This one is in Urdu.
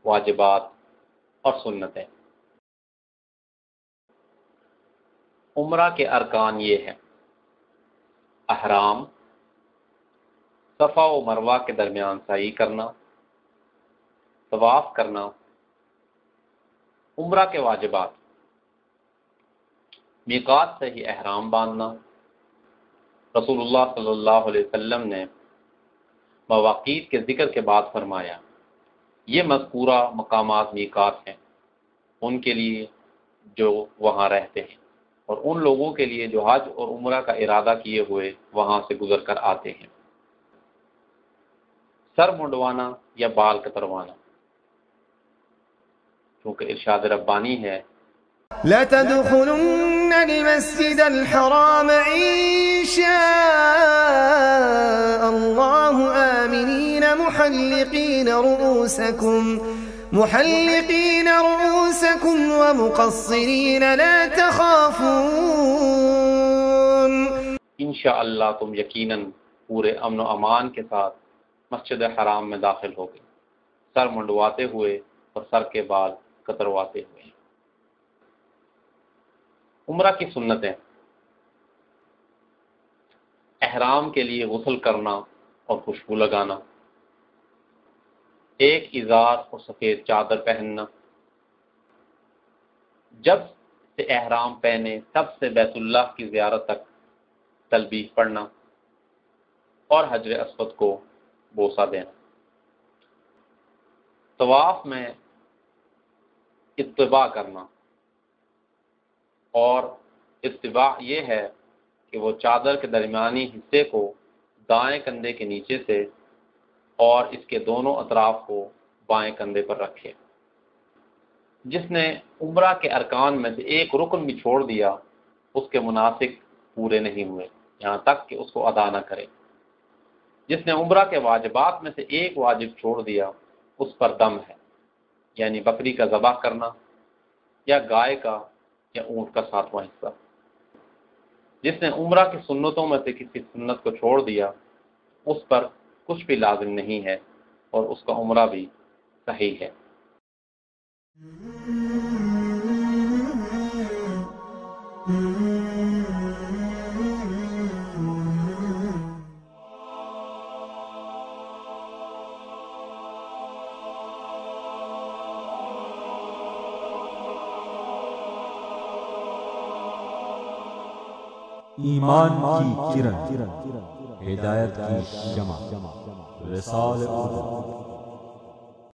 واجبات اور سنتیں۔ عمرہ کے ارکان یہ ہیں: احرام، صفا و مروہ کے درمیان سعی کرنا، طواف کرنا۔ عمرہ کے واجبات: میقات سے ہی احرام باندھنا۔ رسول اللہ صلی اللہ علیہ وسلم نے مواقیت کے ذکر کے بعد فرمایا، یہ مذکورہ مقامات میقات ہیں ان کے لیے جو وہاں رہتے ہیں، اور ان لوگوں کے لیے جو حج اور عمرہ کا ارادہ کیے ہوئے وہاں سے گزر کر آتے ہیں۔ سر منڈوانا یا بال کتروانا، کیونکہ ارشاد ربانی ہے لَتَدْخُلُنَّ الْمَسْجِدَ الْحَرَامَ إِن شَاءَ اللَّهُ آمِنِينَ محلقين رؤوسكم ومقصرين لا تخافون۔ انشاءاللہ تم یقیناً پورے امن و امان کے ساتھ مسجد حرام میں داخل ہوگے، سر منڈواتے ہوئے اور سر کے بال کترواتے ہوئے۔ عمرہ کی سنتیں: احرام کے لیے غسل کرنا اور خوشبو لگانا، ایک ازار اور سفید چادر پہننا، جب سے احرام پہنے تب سے بیت اللہ کی زیارت تک تلبیہ پڑھنا اور حجر اسود کو بوسہ دینا۔ طواف میں اتباع کرنا، اور اتباع یہ ہے کہ وہ چادر کے درمیانی حصے کو دائیں کندھے کے نیچے سے اور اس کے دونوں اطراف کو بائیں کندھے پر رکھے۔ جس نے عمرہ کے ارکان میں سے ایک رکن بھی چھوڑ دیا اس کے مناسک پورے نہیں ہوئے یہاں تک کہ اس کو ادا نہ کرے۔ جس نے عمرہ کے واجبات میں سے ایک واجب چھوڑ دیا اس پر دم ہے، یعنی بکری کا ذبح کرنا یا گائے کا یا اونٹ کا 7واں حصہ۔ جس نے عمرہ کی سنتوں میں سے کسی سنت کو چھوڑ دیا اس پر کچھ بھی لازم نہیں ہے اور اس کا عمرہ بھی صحیح ہے۔ ایمان کی کرن، ہدایت کی شمع، وصال اردو۔